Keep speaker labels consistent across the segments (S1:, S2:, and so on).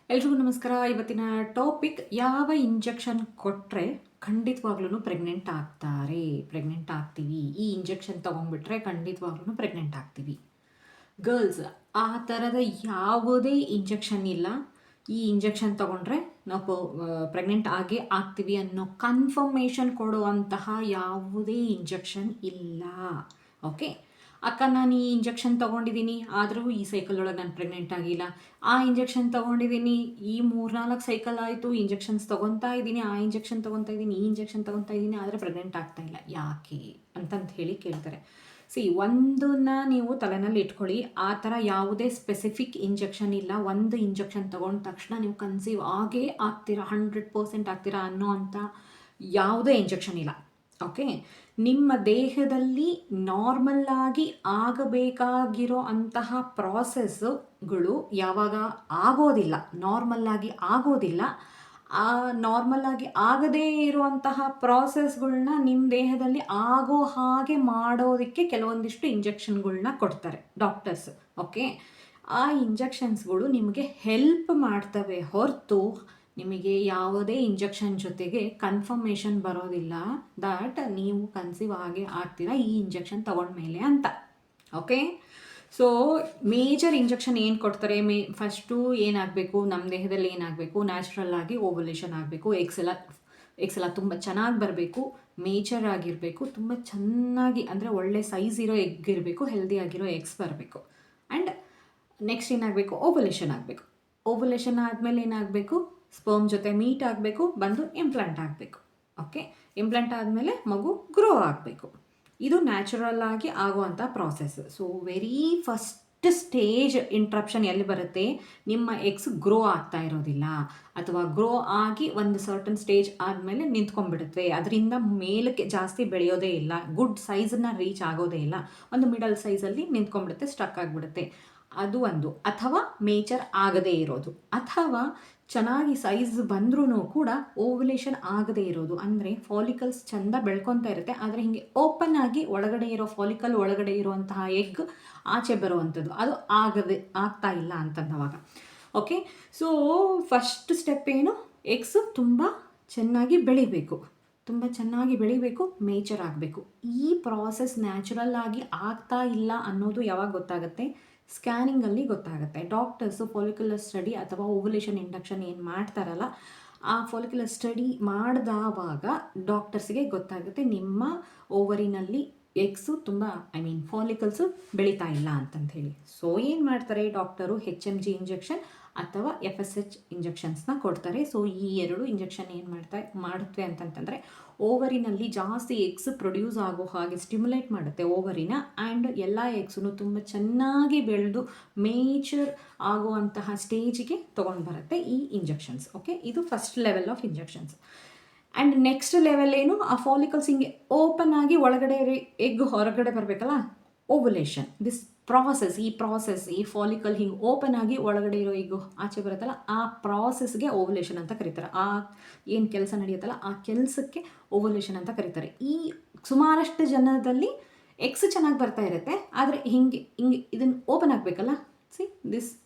S1: ಎಲ್ರಿಗೂ ನಮಸ್ಕಾರ. ಇವತ್ತಿನ ಟಾಪಿಕ್ ಯಾವ ಇಂಜೆಕ್ಷನ್ ಕೊಟ್ಟರೆ ಖಂಡಿತವಾಗ್ಲೂ ಪ್ರೆಗ್ನೆಂಟ್ ಆಗ್ತೀವಿ. ಈ ಇಂಜೆಕ್ಷನ್ ತೊಗೊಂಡ್ಬಿಟ್ರೆ ಖಂಡಿತವಾಗ್ಲೂ ಪ್ರೆಗ್ನೆಂಟ್ ಆಗ್ತೀವಿ. ಗರ್ಲ್ಸ್, ಆ ಥರದ ಯಾವುದೇ ಇಂಜೆಕ್ಷನ್ ಇಲ್ಲ. ಈ ಇಂಜೆಕ್ಷನ್ ತೊಗೊಂಡ್ರೆ ನಾವು ಪ್ರೆಗ್ನೆಂಟ್ ಆಗೇ ಆಗ್ತೀವಿ ಅನ್ನೋ ಕನ್ಫರ್ಮೇಷನ್ ಕೊಡುವಂತಹ ಯಾವುದೇ ಇಂಜೆಕ್ಷನ್ ಇಲ್ಲ. ಓಕೆ, ಅಕ್ಕ ನಾನು ಈ ಇಂಜೆಕ್ಷನ್ ತೊಗೊಂಡಿದ್ದೀನಿ ಆದರೂ ಈ ಸೈಕಲ್ ಒಳಗೆ ನಾನು ಪ್ರೆಗ್ನೆಂಟ್ ಆಗಿಲ್ಲ, ಆ ಇಂಜೆಕ್ಷನ್ ತೊಗೊಂಡಿದ್ದೀನಿ ಈ 3-4 ಸೈಕಲ್ ಆಯಿತು, ಇಂಜೆಕ್ಷನ್ಸ್ ತೊಗೊತಾ ಇದ್ದೀನಿ, ಆ ಇಂಜೆಕ್ಷನ್ ತೊಗೊತಾ ಇದ್ದೀನಿ, ಈ ಇಂಜೆಕ್ಷನ್ ತೊಗೊತಾ ಇದ್ದೀನಿ, ಆದರೆ ಪ್ರೆಗ್ನೆಂಟ್ ಆಗ್ತಾ ಇಲ್ಲ, ಯಾಕೆ ಅಂತಂತ ಹೇಳಿ ಕೇಳ್ತಾರೆ. ಒಂದನ್ನ ನೀವು ತಲೆನಲ್ಲಿ ಇಟ್ಕೊಳ್ಳಿ, ಆ ಥರ ಯಾವುದೇ ಸ್ಪೆಸಿಫಿಕ್ ಇಂಜೆಕ್ಷನ್ ಇಲ್ಲ. ಒಂದು ಇಂಜೆಕ್ಷನ್ ತೊಗೊಂಡ ತಕ್ಷಣ ನೀವು ಕನ್ಸೀವ್ ಆಗೇ ಆಗ್ತೀರಾ, 100% ಆಗ್ತೀರಾ ಅನ್ನೋ ಅಂಥ ಯಾವುದೇ ಇಂಜೆಕ್ಷನ್ ಇಲ್ಲ. ಓಕೆ, ನಿಮ್ಮ ದೇಹದಲ್ಲಿ ನಾರ್ಮಲ್ಲಾಗಿ ಆಗಬೇಕಾಗಿರೋ ಅಂತಹ ಪ್ರಾಸೆಸ್ಗಳು ಯಾವಾಗ ಆಗೋದಿಲ್ಲ, ನಾರ್ಮಲ್ಲಾಗಿ ಆಗೋದಿಲ್ಲ, ಆ ನಾರ್ಮಲ್ಲಾಗಿ ಆಗದೇ ಇರುವಂತಹ ಪ್ರಾಸೆಸ್ಗಳನ್ನ ನಿಮ್ಮ ದೇಹದಲ್ಲಿ ಆಗೋ ಹಾಗೆ ಮಾಡೋದಕ್ಕೆ ಕೆಲವೊಂದಿಷ್ಟು ಇಂಜೆಕ್ಷನ್ಗಳನ್ನ ಕೊಡ್ತಾರೆ ಡಾಕ್ಟರ್ಸ್. ಓಕೆ, ಆ ಇಂಜೆಕ್ಷನ್ಸ್ಗಳು ನಿಮಗೆ ಹೆಲ್ಪ್ ಮಾಡ್ತವೆ ಹೊರತು ನಿಮಗೆ ಯಾವುದೇ ಇಂಜೆಕ್ಷನ್ ಜೊತೆಗೆ ಕನ್ಫರ್ಮೇಷನ್ ಬರೋದಿಲ್ಲ ದಟ್ ನೀವು ಕನ್ಸೀವ್ ಆಗಿ ಆಗ್ತೀರಾ ಈ ಇಂಜೆಕ್ಷನ್ ತಗೊಂಡ್ಮೇಲೆ ಅಂತ. ಓಕೆ, ಸೊ ಮೇಜರ್ ಇಂಜೆಕ್ಷನ್ ಏನು ಕೊಡ್ತಾರೆ, ಫಸ್ಟು ಏನಾಗಬೇಕು, ನಮ್ಮ ದೇಹದಲ್ಲಿ ಏನಾಗಬೇಕು, ನ್ಯಾಚುರಲ್ ಆಗಿ ಓವಲ್ಯೂಷನ್ ಆಗಬೇಕು, ಎಗ್ಸ್ ಎಲ್ಲ ತುಂಬ ಚೆನ್ನಾಗಿ ಬರಬೇಕು, ಮೇಜರ್ ಆಗಿರಬೇಕು, ತುಂಬ ಚೆನ್ನಾಗಿ ಅಂದರೆ ಒಳ್ಳೆ ಸೈಜ್ ಇರೋ ಎಗ್ ಇರಬೇಕು, ಹೆಲ್ದಿ ಆಗಿರೋ ಎಗ್ಸ್ ಬರಬೇಕು. ಆ್ಯಂಡ್ ನೆಕ್ಸ್ಟ್ ಏನಾಗಬೇಕು, ಓವಲ್ಯೂಷನ್ ಆಗಬೇಕು. ಓವಲ್ಯೂಷನ್ ಆದಮೇಲೆ ಏನಾಗಬೇಕು, ಸ್ಪರ್ಮ್ ಜೊತೆ ಮೀಟ್ ಆಗಬೇಕು, ಬಂದು ಇಂಪ್ಲಾಂಟ್ ಆಗಬೇಕು. ಓಕೆ, ಇಂಪ್ಲಾಂಟ್ ಆದಮೇಲೆ ಮಗು ಗ್ರೋ ಆಗಬೇಕು. ಇದು ನ್ಯಾಚುರಲ್ ಆಗಿ ಆಗುವಂಥ process. So very first stage interruption ಎಲ್ಲಿ ಬರುತ್ತೆ, ನಿಮ್ಮ ಎಗ್ಸ್ ಗ್ರೋ ಆಗ್ತಾ ಇರೋದಿಲ್ಲ ಅಥವಾ ಗ್ರೋ ಆಗಿ ಒಂದು ಸರ್ಟನ್ ಸ್ಟೇಜ್ ಆದಮೇಲೆ ನಿಂತ್ಕೊಂಡ್ಬಿಡುತ್ತೆ, ಅದರಿಂದ ಮೇಲಕ್ಕೆ ಜಾಸ್ತಿ ಬೆಳೆಯೋದೇ ಇಲ್ಲ, ಗುಡ್ ಸೈಜನ್ನು ರೀಚ್ ಆಗೋದೇ ಇಲ್ಲ, ಒಂದು ಮಿಡಲ್ ಸೈಜಲ್ಲಿ ನಿಂತ್ಕೊಂಡ್ಬಿಡುತ್ತೆ, ಸ್ಟಕ್ ಆಗಿಬಿಡುತ್ತೆ. ಅದು ಒಂದು. ಅಥವಾ ಮೇಜರ್ ಆಗದೇ ಇರೋದು, ಅಥವಾ ಚೆನ್ನಾಗಿ ಸೈಜ್ ಬಂದ್ರೂ ಕೂಡ ಓವಲೇಷನ್ ಆಗದೇ ಇರೋದು, ಅಂದರೆ ಫಾಲಿಕಲ್ಸ್ ಚೆಂದ ಬೆಳ್ಕೊತಾ ಇರುತ್ತೆ, ಆದರೆ ಹೀಗೆ ಓಪನ್ ಆಗಿ ಒಳಗಡೆ ಇರೋ ಫಾಲಿಕಲ್ ಒಳಗಡೆ ಇರುವಂತಹ ಎಗ್ ಆಚೆ ಬರುವಂಥದ್ದು, ಅದು ಆಗ್ತಾ ಇಲ್ಲ ಅಂತಂದವಾಗ. ಓಕೆ, ಸೊ ಫಸ್ಟ್ ಸ್ಟೆಪ್ ಏನು, ಎಗ್ಸ್ ತುಂಬ ಚೆನ್ನಾಗಿ ಬೆಳಿಬೇಕು, ಮೇಚರ್ ಆಗಬೇಕು. ಈ ಪ್ರಾಸೆಸ್ ನ್ಯಾಚುರಲ್ ಆಗಿ ಆಗ್ತಾ ಇಲ್ಲ ಅನ್ನೋದು ಯಾವಾಗ ಗೊತ್ತಾಗುತ್ತೆ, ಸ್ಕ್ಯಾನಿಂಗಲ್ಲಿ ಗೊತ್ತಾಗುತ್ತೆ. ಡಾಕ್ಟರ್ಸು ಫಾಲಿಕ್ಯುಲರ್ ಸ್ಟಡಿ ಅಥವಾ ಓವಲ್ಯೂಷನ್ ಇಂಡಕ್ಷನ್ ಏನು ಮಾಡ್ತಾರಲ್ಲ, ಆ ಫಾಲಿಕ್ಯುಲರ್ ಸ್ಟಡಿ ಮಾಡಿದವಾಗ ಡಾಕ್ಟರ್ಸ್ಗೆ ಗೊತ್ತಾಗುತ್ತೆ ನಿಮ್ಮ ಓವರಿನಲ್ಲಿ ಎಗ್ಸು ತುಂಬ ಫಾಲಿಕಲ್ಸು ಬೆಳೀತಾ ಇಲ್ಲ ಅಂತಂತ ಹೇಳಿ. ಸೊ ಏನು ಮಾಡ್ತಾರೆ ಡಾಕ್ಟರು, HMG ಇಂಜೆಕ್ಷನ್ ಅಥವಾ FSH ಇಂಜೆಕ್ಷನ್ಸ್ನ ಕೊಡ್ತಾರೆ. ಸೊ ಈ ಎರಡು ಇಂಜೆಕ್ಷನ್ ಏನು ಮಾಡುತ್ತೆ ಅಂತಂತಂದರೆ ಓವರಿನಲ್ಲಿ ಜಾಸ್ತಿ ಎಗ್ಸ್ ಪ್ರೊಡ್ಯೂಸ್ ಆಗೋ ಹಾಗೆ ಸ್ಟಿಮ್ಯುಲೇಟ್ ಮಾಡುತ್ತೆ ಓವರಿನ, ಆ್ಯಂಡ್ ಎಲ್ಲ ಎಗ್ಸೂ ತುಂಬ ಚೆನ್ನಾಗಿ ಬೆಳೆದು ಮೇಚರ್ ಆಗುವಂತಹ ಸ್ಟೇಜಿಗೆ ತೊಗೊಂಡು ಬರುತ್ತೆ ಈ ಇಂಜೆಕ್ಷನ್ಸ್. ಓಕೆ, ಇದು first level of injections. And next level ಏನು, ಆ ಫಾಲಿಕಲ್ಸ್ ಹಿಂಗೆ ಓಪನ್ ಆಗಿ ಒಳಗಡೆ ಎಗ್ ಹೊರಗಡೆ ಬರಬೇಕಲ್ಲ, ಓವಲೇಷನ್. ಈ ಫಾಲಿಕಲ್ ಹಿಂಗೆ ಓಪನ್ ಆಗಿ ಒಳಗಡೆ ಇರೋ ಎಗ್ ಆಚೆ ಬರುತ್ತಲ್ಲ, ಆ ಪ್ರಾಸೆಸ್ಗೆ ಓವಲೇಷನ್ ಅಂತ ಕರೀತಾರೆ. ಆ ಏನು ಕೆಲಸ ನಡೆಯುತ್ತಲ್ಲ ಆ ಕೆಲಸಕ್ಕೆ ಓವಲೇಷನ್ ಅಂತ ಕರೀತಾರೆ. ಈ ಸುಮಾರಷ್ಟು ಜನದಲ್ಲಿ ಎಗ್ಸ್ ಚೆನ್ನಾಗಿ ಬರ್ತಾ ಇರುತ್ತೆ, ಆದರೆ ಹಿಂಗೆ ಇದನ್ನು ಓಪನ್ ಆಗಬೇಕಲ್ಲ,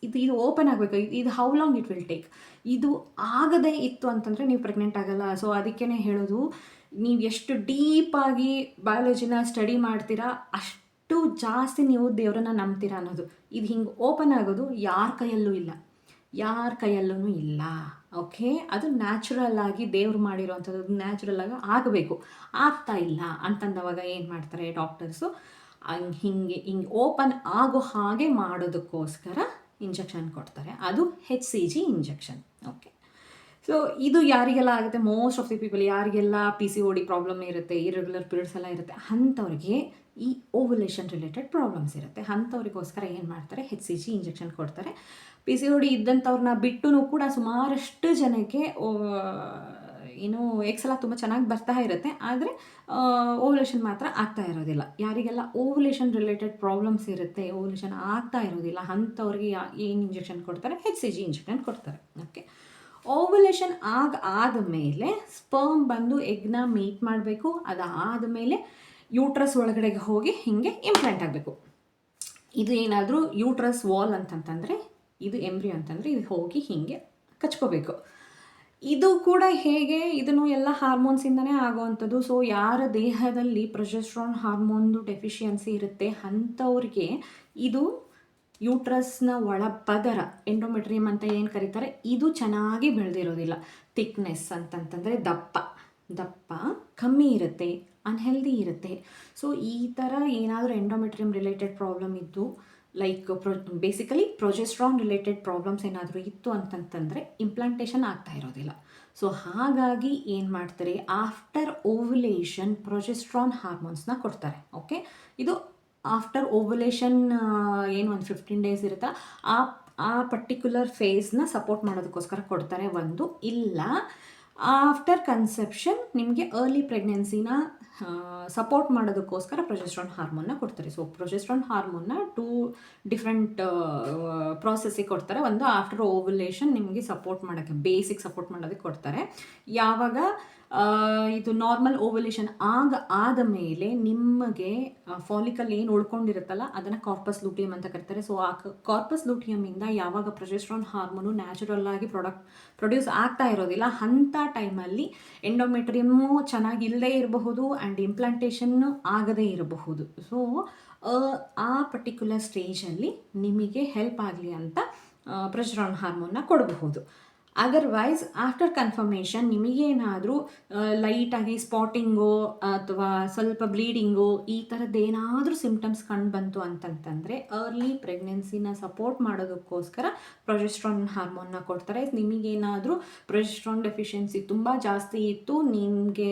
S1: ಇದು ಓಪನ್ ಆಗಬೇಕು. ಇದು how long it will take. ಇದು ಆಗದೇ ಇತ್ತು ಅಂತಂದರೆ ನೀವು ಪ್ರೆಗ್ನೆಂಟ್ ಆಗಲ್ಲ. ಸೊ ಅದಕ್ಕೇ ಹೇಳೋದು, ನೀವು ಎಷ್ಟು ಡೀಪಾಗಿ ಬಯಾಲಜಿನ ಸ್ಟಡಿ ಮಾಡ್ತೀರಾ ಅಷ್ಟು ಜಾಸ್ತಿ ನೀವು ದೇವರನ್ನ ನಂಬ್ತೀರಾ ಅನ್ನೋದು. ಇದು ಹಿಂಗೆ ಓಪನ್ ಆಗೋದು ಯಾರ ಕೈಯಲ್ಲೂ ಇಲ್ಲ. ಓಕೆ, ಅದು ನ್ಯಾಚುರಲ್ ಆಗಿ ದೇವ್ರು ಮಾಡಿರೋವಂಥದ್ದು, ನ್ಯಾಚುರಲ್ ಆಗಿ ಆಗಬೇಕು, ಆಗ್ತಾ ಇಲ್ಲ ಅಂತಂದವಾಗ ಏನು ಮಾಡ್ತಾರೆ ಡಾಕ್ಟರ್ಸು, ಹಿಂಗೆ ಓಪನ್ ಆಗೋ ಹಾಗೆ ಮಾಡೋದಕ್ಕೋಸ್ಕರ ಇಂಜೆಕ್ಷನ್ ಕೊಡ್ತಾರೆ. ಅದು HCG ಇಂಜೆಕ್ಷನ್. ಓಕೆ, ಸೊ ಇದು ಯಾರಿಗೆಲ್ಲ ಆಗುತ್ತೆ, ಮೋಸ್ಟ್ ಆಫ್ ದಿ ಪೀಪಲ್ ಯಾರಿಗೆಲ್ಲ PCOD ಪ್ರಾಬ್ಲಮ್ ಇರುತ್ತೆ, ಇರೆಗ್ಯುಲರ್ ಪೀರಿಯಡ್ಸ್ ಎಲ್ಲ ಇರುತ್ತೆ, ಅಂಥವ್ರಿಗೆ ಈ ಓವಲೇಷನ್ ರಿಲೇಟೆಡ್ ಪ್ರಾಬ್ಲಮ್ಸ್ ಇರುತ್ತೆ. ಅಂಥವ್ರಿಗೋಸ್ಕರ ಏನು ಮಾಡ್ತಾರೆ, HCG ಇಂಜೆಕ್ಷನ್ ಕೊಡ್ತಾರೆ. PCOD ಇದ್ದಂಥವ್ರನ್ನ ಬಿಟ್ಟು ಕೂಡ ಸುಮಾರಷ್ಟು ಜನಕ್ಕೆ ಎಗ್ಸ್ ಎಲ್ಲ ತುಂಬ ಚೆನ್ನಾಗಿ ಬರ್ತಾ ಇರುತ್ತೆ, ಆದರೆ ಓವಲೇಷನ್ ಮಾತ್ರ ಆಗ್ತಾ ಇರೋದಿಲ್ಲ. ಯಾರಿಗೆಲ್ಲ ಓವಲೇಷನ್ ರಿಲೇಟೆಡ್ ಪ್ರಾಬ್ಲಮ್ಸ್ ಇರುತ್ತೆ, ಓವಲೇಷನ್ ಆಗ್ತಾ ಇರೋದಿಲ್ಲ, ಅಂಥವ್ರಿಗೆ ಏನು ಇಂಜೆಕ್ಷನ್ ಕೊಡ್ತಾರೆ, HCG ಇಂಜೆಕ್ಷನ್ ಕೊಡ್ತಾರೆ. ಓಕೆ, ಓವಲೇಷನ್ ಆದಮೇಲೆ ಸ್ಪರ್ಮ್ ಬಂದು ಎಗ್ನ ಮೀಟ್ ಮಾಡಬೇಕು, ಅದಾದಮೇಲೆ ಯೂಟ್ರಸ್ ಒಳಗಡೆಗೆ ಹೋಗಿ ಹೀಗೆ ಇಂಪ್ಲಾಂಟ್ ಆಗಬೇಕು. ಇದು ಏನಾದರೂ ಯೂಟ್ರಸ್ ವಾಲ್ ಅಂತಂತಂದರೆ, ಇದು ಎಂಬ್ರಿಯೋ ಅಂತಂದರೆ ಇದು ಹೋಗಿ ಹೀಗೆ ಕಚ್ಕೋಬೇಕು. ಇದು ಕೂಡ ಹೇಗೆ, ಇದನ್ನು ಎಲ್ಲ ಹಾರ್ಮೋನ್ಸಿಂದನೇ ಆಗೋವಂಥದ್ದು. ಸೊ ಯಾರ ದೇಹದಲ್ಲಿ ಪ್ರೊಜೆಸ್ಟ್ರಾನ್ ಹಾರ್ಮೋನ್ದು ಡೆಫಿಷಿಯನ್ಸಿ ಇರುತ್ತೆ ಅಂಥವ್ರಿಗೆ ಇದು ಯೂಟ್ರಸ್ನ ಒಳಪದರ ಎಂಡೋಮೆಟ್ರಿಯಮ್ ಅಂತ ಏನು ಕರೀತಾರೆ, ಇದು ಚೆನ್ನಾಗಿ ಬೆಳೆದಿರೋದಿಲ್ಲ. ಥಿಕ್ನೆಸ್ ಅಂತಂತಂದರೆ ದಪ್ಪ ಕಮ್ಮಿ ಇರುತ್ತೆ, ಅನ್ಹೆಲ್ದಿ ಇರುತ್ತೆ. ಸೊ ಈ ಥರ ಏನಾದರೂ ಎಂಡೋಮೆಟ್ರಿಯಮ್ ರಿಲೇಟೆಡ್ ಪ್ರಾಬ್ಲಮ್ ಇದ್ದು, like basically progesterone related problems ಏನಾದರೂ ಇತ್ತು ಅಂತಂತಂದರೆ ಇಂಪ್ಲಾಂಟೇಷನ್ ಆಗ್ತಾ ಇರೋದಿಲ್ಲ. ಸೊ ಹಾಗಾಗಿ ಏನು ಮಾಡ್ತಾರೆ, ಆಫ್ಟರ್ ಓವ್ಯುಲೇಷನ್ ಪ್ರೊಜೆಸ್ಟ್ರಾನ್ ಹಾರ್ಮೋನ್ಸ್ನ ಕೊಡ್ತಾರೆ. ಓಕೆ, ಇದು ಆಫ್ಟರ್ ಓವ್ಯುಲೇಷನ್ ಏನು ಒಂದು 15 ಡೇಸ್ ಇರುತ್ತಾ ಆ ಪರ್ಟಿಕ್ಯುಲರ್ ಫೇಸ್ನ ಸಪೋರ್ಟ್ ಮಾಡೋದಕ್ಕೋಸ್ಕರ ಕೊಡ್ತಾರೆ. ಒಂದು ಇಲ್ಲ ಆಫ್ಟರ್ ಕನ್ಸೆಪ್ಷನ್ ನಿಮಗೆ ಅರ್ಲಿ ಪ್ರೆಗ್ನೆನ್ಸಿನ ಸಪೋರ್ಟ್ ಮಾಡೋದಕ್ಕೋಸ್ಕರ ಪ್ರೊಜೆಸ್ಟ್ರಾನ್ ಹಾರ್ಮೋನ್ನ ಕೊಡ್ತಾರೆ. ಸೊ ಪ್ರೊಜೆಸ್ಟ್ರಾನ್ ಹಾರ್ಮೋನ್ನ 2 ಡಿಫ್ರೆಂಟ್ ಪ್ರಾಸೆಸ್ಸಿಗೆ ಕೊಡ್ತಾರೆ. ಒಂದು ಆಫ್ಟರ್ ಓವ್ಯುಲೇಷನ್ ನಿಮಗೆ ಸಪೋರ್ಟ್ ಮಾಡೋಕ್ಕೆ, ಬೇಸಿಕ್ ಸಪೋರ್ಟ್ ಮಾಡೋದಕ್ಕೆ ಕೊಡ್ತಾರೆ. ಯಾವಾಗ ಇದು ನಾರ್ಮಲ್ ಓವ್ಯುಲೇಷನ್ ಆದ ಮೇಲೆ ನಿಮಗೆ ಫಾಲಿಕಲ್ ಏನು ಉಳ್ಕೊಂಡಿರುತ್ತಲ್ಲ ಅದನ್ನು ಕಾರ್ಪಸ್ ಲೂಟಿಯಮ್ ಅಂತ ಕರೀತಾರೆ. ಸೊ ಆ ಕಾರ್ಪಸ್ ಲೂಟಿಯಮಿಂದ ಯಾವಾಗ ಪ್ರೊಜೆಸ್ಟ್ರಾನ್ ಹಾರ್ಮೋನು ನ್ಯಾಚುರಲ್ ಆಗಿ ಪ್ರೊಡ್ಯೂಸ್ ಆಗ್ತಾ ಇರೋದಿಲ್ಲ, ಅಂಥ ಟೈಮಲ್ಲಿ ಎಂಡೋಮೆಟ್ರಿಯಮ್ಮು ಚೆನ್ನಾಗಿ ಇಲ್ಲದೇ ಇರಬಹುದು ಆ್ಯಂಡ್ ಇಂಪ್ಲಾಂಟೇಷನ್ನು ಆಗದೇ ಇರಬಹುದು. ಸೊ ಆ ಪರ್ಟಿಕ್ಯುಲರ್ ಸ್ಟೇಜಲ್ಲಿ ನಿಮಗೆ ಹೆಲ್ಪ್ ಆಗಲಿ ಅಂತ ಪ್ರೊಜೆಸ್ಟ್ರಾನ್ ಹಾರ್ಮೋನ್ನ ಕೊಡಬಹುದು. ಅದರ್ವೈಸ್ ಆಫ್ಟರ್ ಕನ್ಫರ್ಮೇಷನ್ ನಿಮಗೇನಾದರೂ ಲೈಟಾಗಿ ಸ್ಪಾಟಿಂಗು ಅಥವಾ ಸ್ವಲ್ಪ ಬ್ಲೀಡಿಂಗು ಈ ಥರದ್ದೇನಾದರೂ ಸಿಮ್ಟಮ್ಸ್ ಕಂಡು ಬಂತು ಅಂತಂತಂದರೆ ಅರ್ಲಿ ಪ್ರೆಗ್ನೆನ್ಸಿನ ಸಪೋರ್ಟ್ ಮಾಡೋದಕ್ಕೋಸ್ಕರ ಪ್ರೊಜೆಸ್ಟ್ರಾನ್ ಹಾರ್ಮೋನ್ನ ಕೊಡ್ತಾರೆ. ನಿಮಗೇನಾದರೂ ಪ್ರೊಜೆಸ್ಟ್ರಾನ್ ಡೆಫಿಷಿಯನ್ಸಿ ತುಂಬ ಜಾಸ್ತಿ ಇತ್ತು, ನಿಮಗೆ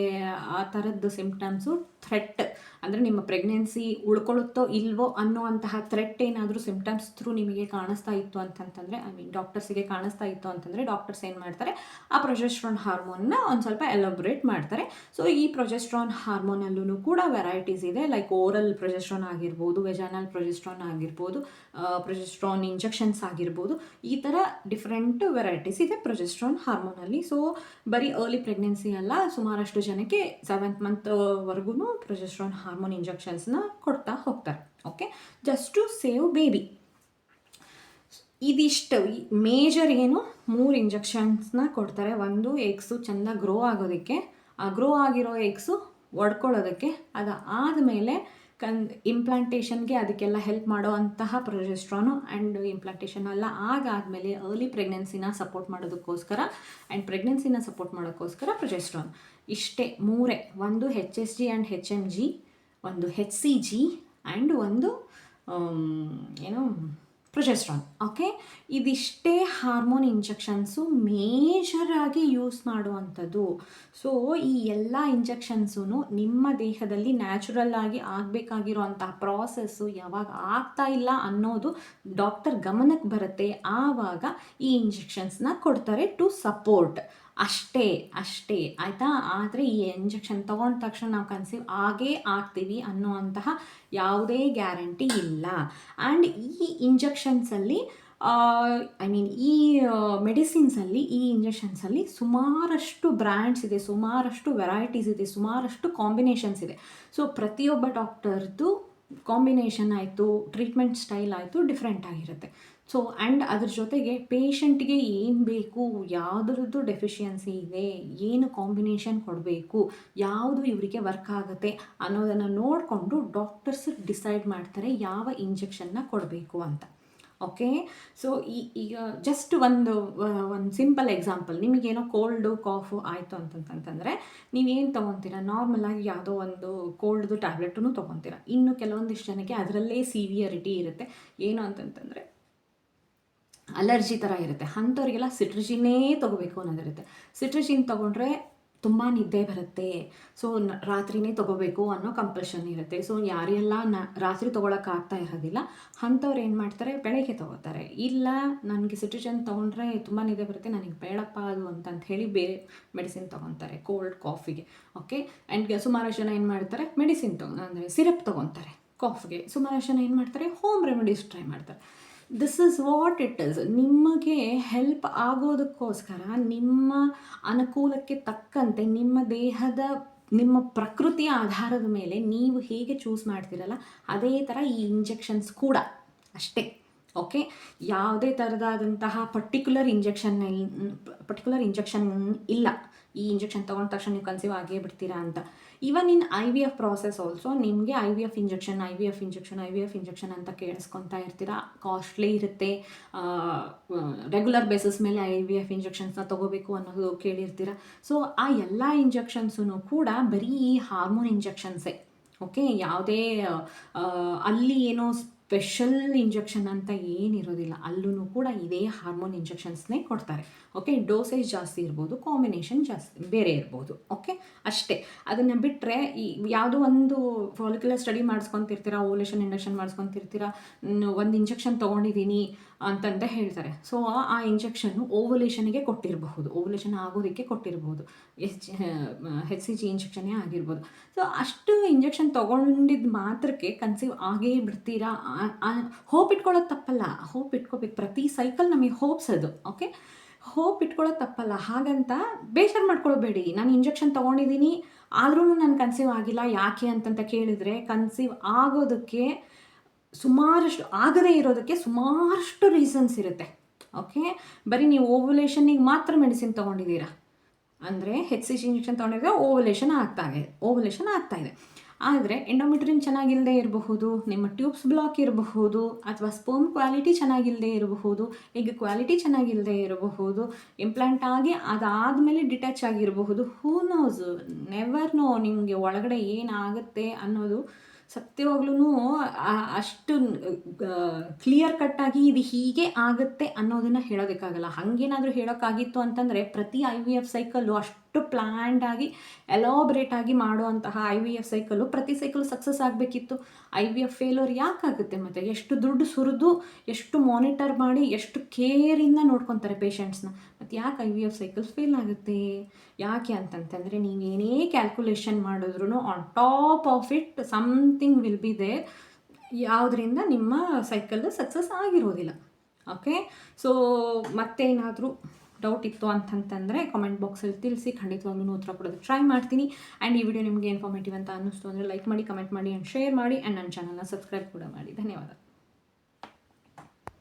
S1: ಆ ಥರದ್ದು ಸಿಮ್ಟಮ್ಸು ಥ್ರೆಟ್ ಅಂದರೆ ನಿಮ್ಮ ಪ್ರೆಗ್ನೆನ್ಸಿ ಉಳ್ಕೊಳ್ಳುತ್ತೋ ಇಲ್ವೋ ಅನ್ನೋವಂತಹ ಥ್ರೆಟ್ ಏನಾದರೂ ಸಿಮ್ಟಮ್ಸ್ ಥ್ರೂ ನಿಮಗೆ ಕಾಣಿಸ್ತಾ ಇತ್ತು ಅಂತಂತಂದರೆ, ಡಾಕ್ಟರ್ಸಿಗೆ ಕಾಣಿಸ್ತಾ ಇತ್ತು ಅಂತಂದರೆ ಡಾಕ್ಟರ್ಸ್ ಏನು ಮಾಡ್ತಾರೆ, ಆ ಪ್ರೊಜೆಸ್ಟ್ರಾನ್ ಹಾರ್ಮೋನ್ನ ಒಂದು ಸ್ವಲ್ಪ ಎಲಾಬ್ರೇಟ್ ಮಾಡ್ತಾರೆ. ಸೊ ಈ ಪ್ರೊಜೆಸ್ಟ್ರಾನ್ ಹಾರ್ಮೋನಲ್ಲೂ ಕೂಡ ವೆರೈಟೀಸ್ ಇದೆ, ಲೈಕ್ ಓರಲ್ ಪ್ರೊಜೆಸ್ಟ್ರಾನ್ ಆಗಿರ್ಬೋದು, ವೆಜಾನಲ್ ಪ್ರೊಜೆಸ್ಟ್ರಾನ್ ಆಗಿರ್ಬೋದು, ಪ್ರೊಜೆಸ್ಟ್ರಾನ್ ಇಂಜೆಕ್ಷನ್ಸ್ ಆಗಿರ್ಬೋದು, ಈ ಥರ ಡಿಫ್ರೆಂಟ್ ವೆರೈಟೀಸ್ ಇದೆ ಪ್ರೊಜೆಸ್ಟ್ರಾನ್ ಹಾರ್ಮೋನಲ್ಲಿ. ಸೊ ಬರೀ ಅರ್ಲಿ ಪ್ರೆಗ್ನೆನ್ಸಿ ಅಲ್ಲ, ಸುಮಾರಷ್ಟು ಜನಕ್ಕೆ 7th ಮಂತ್ವರೆಗೂ ಪ್ರೊಜೆಸ್ಟ್ರಾನ್ ಹಾರ್ಮೋನ್ ಇಂಜೆಕ್ಷನ್ಸ್ನ ಕೊಡ್ತಾ ಹೋಗ್ತಾರೆ. Okay, just to save baby. ಇದಿಷ್ಟು ಮೇಜರ್ ಏನು 3 ಇಂಜೆಕ್ಷನ್ಸ್ನ ಕೊಡ್ತಾರೆ. ಒಂದು ಎಗ್ಸು ಚೆಂದ ಗ್ರೋ ಆಗೋದಕ್ಕೆ, ಆ ಗ್ರೋ ಆಗಿರೋ ಎಗ್ಸು ಒಡ್ಕೊಳ್ಳೋದಕ್ಕೆ, ಅದಾದಮೇಲೆ ಇಂಪ್ಲಾಂಟೇಷನ್ಗೆ ಅದಕ್ಕೆಲ್ಲ ಹೆಲ್ಪ್ ಮಾಡೋ ಅಂತಹ ಪ್ರೊಜೆಸ್ಟ್ರಾನು ಆ್ಯಂಡ್ ಇಂಪ್ಲಾಂಟೇಷನ್ ಎಲ್ಲ ಆಗಾದಮೇಲೆ ಅರ್ಲಿ ಪ್ರೆಗ್ನೆನ್ಸಿನ ಸಪೋರ್ಟ್ ಮಾಡೋದಕ್ಕೋಸ್ಕರ ಆ್ಯಂಡ್ ಪ್ರೆಗ್ನೆನ್ಸಿನ ಸಪೋರ್ಟ್ ಮಾಡೋಕ್ಕೋಸ್ಕರ ಪ್ರೊಜೆಸ್ಟ್ರಾನ್. ಇಷ್ಟೇ 3, ಒಂದು HSG ಆ್ಯಂಡ್ HMG, ಒಂದು HCG ಆ್ಯಂಡ್ ಒಂದು ಪ್ರೊಜೆಸ್ಟ್ರಾನ್. ಓಕೆ, ಇದಿಷ್ಟೇ ಹಾರ್ಮೋನ್ ಇಂಜೆಕ್ಷನ್ಸು ಮೇಜರಾಗಿ ಯೂಸ್ ಮಾಡುವಂಥದ್ದು. ಸೊ ಈ ಎಲ್ಲ ಇಂಜೆಕ್ಷನ್ಸು ನಿಮ್ಮ ದೇಹದಲ್ಲಿ ನ್ಯಾಚುರಲ್ ಆಗಿ ಆಗಬೇಕಾಗಿರೋಂಥ ಪ್ರಾಸೆಸ್ಸು ಯಾವಾಗ ಆಗ್ತಾ ಇಲ್ಲ ಅನ್ನೋದು ಡಾಕ್ಟರ್ ಗಮನಕ್ಕೆ ಬರುತ್ತೆ, ಆವಾಗ ಈ ಇಂಜೆಕ್ಷನ್ಸ್ನ ಕೊಡ್ತಾರೆ ಟು ಸಪೋರ್ಟ್. ಅಷ್ಟೇ ಆಯಿತಾ. ಆದರೆ ಈ ಇಂಜೆಕ್ಷನ್ ತೊಗೊಂಡ ತಕ್ಷಣ ನಾವು ಕನ್ಸೀವ್ ಆಗೇ ಆಗ್ತೀವಿ ಅನ್ನೋವಂತಹ ಯಾವುದೇ ಗ್ಯಾರಂಟಿ ಇಲ್ಲ. ಆ್ಯಂಡ್ ಈ ಇಂಜೆಕ್ಷನ್ಸಲ್ಲಿ ಈ ಮೆಡಿಸಿನ್ಸಲ್ಲಿ, ಈ ಇಂಜೆಕ್ಷನ್ಸಲ್ಲಿ ಸುಮಾರಷ್ಟು ಬ್ರ್ಯಾಂಡ್ಸ್ ಇದೆ, ಸುಮಾರಷ್ಟು ವೆರೈಟೀಸ್ ಇದೆ, ಸುಮಾರಷ್ಟು ಕಾಂಬಿನೇಷನ್ಸ್ ಇದೆ. ಸೊ ಪ್ರತಿಯೊಬ್ಬ ಡಾಕ್ಟರ್ದು ಕಾಂಬಿನೇಷನ್ ಆಯಿತು, ಟ್ರೀಟ್ಮೆಂಟ್ ಸ್ಟೈಲ್ ಆಯಿತು, ಡಿಫ್ರೆಂಟ್ ಆಗಿರುತ್ತೆ. ಸೊ ಆ್ಯಂಡ್ ಅದ್ರ ಜೊತೆಗೆ ಪೇಷಂಟ್ಗೆ ಏನು ಬೇಕು, ಯಾವುದ್ರದ್ದು ಡೆಫಿಷಿಯನ್ಸಿ ಇದೆ, ಏನು ಕಾಂಬಿನೇಷನ್ ಕೊಡಬೇಕು, ಯಾವುದು ಇವರಿಗೆ ವರ್ಕ್ ಆಗುತ್ತೆ ಅನ್ನೋದನ್ನು ನೋಡಿಕೊಂಡು ಡಾಕ್ಟರ್ಸ್ ಡಿಸೈಡ್ ಮಾಡ್ತಾರೆ ಯಾವ ಇಂಜೆಕ್ಷನ್ನ ಕೊಡಬೇಕು ಅಂತ. ಓಕೆ, ಸೊ ಈಗ ಜಸ್ಟ್ ಒಂದು ಸಿಂಪಲ್ ಎಕ್ಸಾಂಪಲ್, ನಿಮಗೇನೋ ಕೋಲ್ಡು ಕಾಫು ಆಯಿತು ಅಂತಂತಂದರೆ ನೀವೇನು ತೊಗೊತೀರಾ, ನಾರ್ಮಲಾಗಿ ಯಾವುದೋ ಒಂದು ಕೋಲ್ಡ್ದು ಟ್ಯಾಬ್ಲೆಟನ್ನು ತೊಗೊತೀರಾ. ಇನ್ನು ಕೆಲವೊಂದಿಷ್ಟು ಜನಕ್ಕೆ ಅದರಲ್ಲೇ ಸಿವಿಯರಿಟಿ ಇರುತ್ತೆ, ಏನು ಅಂತಂತಂದರೆ ಅಲರ್ಜಿ ಥರ ಇರುತ್ತೆ, ಅಂಥವ್ರಿಗೆಲ್ಲ ಸಿಟ್ರಿಜಿನೇ ತೊಗೋಬೇಕು ಅನ್ನೋದಿರುತ್ತೆ. ಸಿಟ್ರಿಜಿನ್ ತೊಗೊಂಡ್ರೆ ತುಂಬ ನಿದ್ದೆ ಬರುತ್ತೆ, ಸೊ ರಾತ್ರಿನೇ ತೊಗೋಬೇಕು ಅನ್ನೋ ಕಂಪಲ್ಷನ್ ಇರುತ್ತೆ. ಸೊ ಯಾರೆಲ್ಲ ರಾತ್ರಿ ತೊಗೊಳಕ್ಕಾಗ್ತಾ ಇರೋದಿಲ್ಲ ಅಂಥವ್ರು ಏನು ಮಾಡ್ತಾರೆ, ಬೆಳಗ್ಗೆ ತೊಗೋತಾರೆ. ಇಲ್ಲ ನನಗೆ ಸಿಟ್ರಿಜಿನ್ ತೊಗೊಂಡ್ರೆ ತುಂಬ ನಿದ್ದೆ ಬರುತ್ತೆ, ನನಗೆ ಬೇಡಪ್ಪ ಅದು ಅಂತಂತ ಹೇಳಿ ಬೇರೆ ಮೆಡಿಸಿನ್ ತೊಗೊತಾರೆ ಕೋಲ್ಡ್ ಕಾಫಿಗೆ. ಓಕೆ, ಆ್ಯಂಡ್ ಸುಮಾರು ಜನ ಏನು ಮಾಡ್ತಾರೆ, ಮೆಡಿಸಿನ್ ಅಂದರೆ ಸಿರಪ್ ತೊಗೊತಾರೆ ಕಾಫ್ಗೆ. ಸುಮಾರು ಜನ ಏನು ಮಾಡ್ತಾರೆ, ಹೋಮ್ ರೆಮಿಡೀಸ್ ಟ್ರೈ ಮಾಡ್ತಾರೆ. This is what it is. ನಿಮಗೆ ಹೆಲ್ಪ್ ಆಗೋದಕ್ಕೋಸ್ಕರ ನಿಮ್ಮ ಅನುಕೂಲಕ್ಕೆ ತಕ್ಕಂತೆ ನಿಮ್ಮ ದೇಹದ, ನಿಮ್ಮ ಪ್ರಕೃತಿಯ ಆಧಾರದ ಮೇಲೆ ನೀವು ಹೇಗೆ ಚೂಸ್ ಮಾಡ್ತೀರಲ್ಲ ಅದೇ ಥರ ಈ ಇಂಜೆಕ್ಷನ್ಸ್ ಕೂಡ ಅಷ್ಟೇ. ಓಕೆ, ಯಾವುದೇ ಥರದಾದಂತಹ ಪರ್ಟಿಕ್ಯುಲರ್ ಇಂಜೆಕ್ಷನ್ ಇಲ್ಲ. ಈ ಇಂಜೆಕ್ಷನ್ ತೊಗೊಂಡ ತಕ್ಷಣ ನೀವು ಕನ್ಸೀವ್ ಆಗೇ ಬಿಡ್ತೀರಾ ಅಂತ. Even in IVF process also ನಿಮಗೆ IVF ಇಂಜೆಕ್ಷನ್ ಅಂತ ಕೇಳಿಸ್ಕೊತಾ ಇರ್ತೀರಾ. ಕಾಸ್ಟ್ಲಿ ಇರುತ್ತೆ, ರೆಗ್ಯುಲರ್ ಬೇಸಿಸ್ ಮೇಲೆ IVF ಇಂಜೆಕ್ಷನ್ಸ್ನ ತೊಗೋಬೇಕು ಅನ್ನೋದು ಕೇಳಿರ್ತೀರ. ಸೊ ಆ ಎಲ್ಲ ಇಂಜೆಕ್ಷನ್ಸೂ ಕೂಡ ಬರೀ ಹಾರ್ಮೋನ್ ಇಂಜೆಕ್ಷನ್ಸೇ. ಓಕೆ, ಯಾವುದೇ ಅಲ್ಲಿ ಏನೋ ಸ್ಪೆಷಲ್ ಇಂಜೆಕ್ಷನ್ ಅಂತ ಏನಿರೋದಿಲ್ಲ. ಅಲ್ಲೂ ಕೂಡ ಇದೇ ಹಾರ್ಮೋನ್ ಇಂಜೆಕ್ಷನ್ಸ್ನೇ ಕೊಡ್ತಾರೆ. ಓಕೆ, ಡೋಸೇಜ್ ಜಾಸ್ತಿ ಇರ್ಬೋದು, ಕಾಂಬಿನೇಷನ್ ಜಾಸ್ತಿ ಬೇರೆ ಇರ್ಬೋದು. ಓಕೆ, ಅಷ್ಟೇ. ಅದನ್ನು ಬಿಟ್ಟರೆ ಈ ಯಾವುದೋ ಒಂದು ಫಾಲಿಕ್ಯುಲರ್ ಸ್ಟಡಿ ಮಾಡಿಸ್ಕೊತಿರ್ತೀರಾ, ಓವ್ಯುಲೇಷನ್ ಇಂಡಕ್ಷನ್ ಮಾಡಿಸ್ಕೊತಿರ್ತೀರಾ, ಒಂದು ಇಂಜೆಕ್ಷನ್ ತೊಗೊಂಡಿದ್ದೀನಿ ಅಂತಂತ ಹೇಳ್ತಾರೆ. ಸೊ ಆ ಇಂಜೆಕ್ಷನ್ನು ಓವ್ಯುಲೇಷನ್ಗೆ ಕೊಟ್ಟಿರಬಹುದು, ಓವ್ಯುಲೇಷನ್ ಆಗೋದಕ್ಕೆ ಕೊಟ್ಟಿರ್ಬೋದು, HCG ಇಂಜೆಕ್ಷನ್ನೇ ಆಗಿರ್ಬೋದು. ಸೊ ಅಷ್ಟು ಇಂಜೆಕ್ಷನ್ ತೊಗೊಂಡಿದ್ದು ಮಾತ್ರಕ್ಕೆ ಕನ್ಸೀವ್ ಆಗೇ ಬಿಡ್ತೀರಾ? ಹೋಪ್ ಇಟ್ಕೊಳ್ಳೋದು ತಪ್ಪಲ್ಲ, ಹೋಪ್ ಇಟ್ಕೋಬೇಕು. ಪ್ರತಿ ಸೈಕಲ್ ನಮಗೆ ಹೋಪ್ಸ್ ಅದು. ಓಕೆ, ಹೋಪ್ ಇಟ್ಕೊಳ್ಳೋದು ತಪ್ಪಲ್ಲ. ಹಾಗಂತ ಬೇಜಾರು ಮಾಡ್ಕೊಳ್ಬೇಡಿ. ನಾನು ಇಂಜೆಕ್ಷನ್ ತೊಗೊಂಡಿದ್ದೀನಿ ಆದ್ರೂ ನಾನು ಕನ್ಸೀವ್ ಆಗಿಲ್ಲ ಯಾಕೆ ಅಂತಂತ ಕೇಳಿದರೆ, ಕನ್ಸೀವ್ ಆಗೋದಕ್ಕೆ ಆಗದೇ ಇರೋದಕ್ಕೆ ಸುಮಾರಷ್ಟು ರೀಸನ್ಸ್ ಇರುತ್ತೆ. ಓಕೆ, ಬರೀ ನೀವು ಓವ್ಯುಲೇಷನ್ನಿಗೆ ಮಾತ್ರ ಮೆಡಿಸಿನ್ ತೊಗೊಂಡಿದ್ದೀರಾ ಅಂದರೆ HCG ಇಂಜೆಕ್ಷನ್ ತೊಗೊಂಡಿದ್ರೆ ಓವ್ಯುಲೇಷನ್ ಆಗ್ತಾ ಇದೆ. ಆದರೆ ಎಂಡೋಮೆಟ್ರಿಯಮ್ ಚೆನ್ನಾಗಿಲ್ಲದೆ ಇರಬಹುದು, ನಿಮ್ಮ ಟ್ಯೂಬ್ಸ್ ಬ್ಲಾಕ್ ಇರಬಹುದು, ಅಥವಾ ಸ್ಪರ್ಮ್ ಕ್ವಾಲಿಟಿ ಚೆನ್ನಾಗಿಲ್ಲದೆ ಇರಬಹುದು, ಎಗ್ ಕ್ವಾಲಿಟಿ ಚೆನ್ನಾಗಿಲ್ಲದೆ ಇರಬಹುದು, ಇಂಪ್ಲಾಂಟ್ ಆಗಿ ಅದಾದಮೇಲೆ ಡಿಟ್ಯಾಚ್ ಆಗಿರಬಹುದು. ಹೂ ನೋಸ್, ನೆವರ್ ನೋ ನಿಮಗೆ ಒಳಗಡೆ ಏನಾಗುತ್ತೆ ಅನ್ನೋದು ಸತ್ಯವಾಗ್ಲೂ ಅಷ್ಟು ಕ್ಲಿಯರ್ ಕಟ್ಟಾಗಿ ಇದು ಹೀಗೆ ಆಗುತ್ತೆ ಅನ್ನೋದನ್ನು ಹೇಳೋದಕ್ಕಾಗಲ್ಲ. ಹಾಗೇನಾದರೂ ಹೇಳೋಕ್ಕಾಗಿತ್ತು ಅಂತಂದರೆ ಪ್ರತಿ IVF ಸೈಕಲ್ಲು ಅಷ್ಟು ಪ್ಲ್ಯಾಂಡಾಗಿ ಎಲಾಬ್ರೇಟಾಗಿ ಮಾಡುವಂತಹ IVF ಸೈಕಲ್ಲು ಪ್ರತಿ ಸೈಕಲ್ ಸಕ್ಸಸ್ ಆಗಬೇಕಿತ್ತು. IVF ಫೇಲ್ಯೂರ್ ಯಾಕಾಗುತ್ತೆ? ಮತ್ತು ಎಷ್ಟು ದುಡ್ಡು ಸುರಿದು, ಎಷ್ಟು ಮಾನಿಟರ್ ಮಾಡಿ, ಎಷ್ಟು ಕೇರಿಂದ ನೋಡ್ಕೊತಾರೆ ಪೇಷಂಟ್ಸ್ನ. ಮತ್ತು ಯಾಕೆ IVF ಸೈಕಲ್ಸ್ ಫೇಲ್ ಆಗುತ್ತೆ? ಯಾಕೆ ಅಂತಂತಂದರೆ ನೀವೇನೇ ಕ್ಯಾಲ್ಕುಲೇಷನ್ ಮಾಡಿದ್ರೂ on top of it something will be there, ಯಾವುದರಿಂದ ನಿಮ್ಮ ಸೈಕಲ್ಲು ಸಕ್ಸಸ್ ಆಗಿರೋದಿಲ್ಲ. ಓಕೆ, ಸೊ ಮತ್ತೇನಾದರೂ ಡೌಟ್ ಇತ್ತು ಅಂತಂತಂದರೆ ಕಾಮೆಂಟ್ ಬಾಕ್ಸಲ್ಲಿ ತಿಳಿಸಿ, ಖಂಡಿತವಾಗ್ಲೂ ಉತ್ತರ ಕೊಡೋದಕ್ಕೆ ಟ್ರೈ ಮಾಡ್ತೀನಿ. ಆ್ಯಂಡ್ ಈ ವಿಡಿಯೋ ನಿಮಗೆ ಇನ್ಫಾರ್ಮೇಟಿವ್ ಅಂತ ಅನ್ನಿಸ್ತು ಅಂದರೆ ಲೈಕ್ ಮಾಡಿ, ಕಮೆಂಟ್ ಮಾಡಿ ಆ್ಯಂಡ್ ಶೇರ್ ಮಾಡಿ, ಆ್ಯಂಡ್ ನನ್ನ ಚಾನಲ್ನ ಸಬ್ಸ್ಕ್ರೈಬ್ ಕೂಡ ಮಾಡಿ. ಧನ್ಯವಾದ.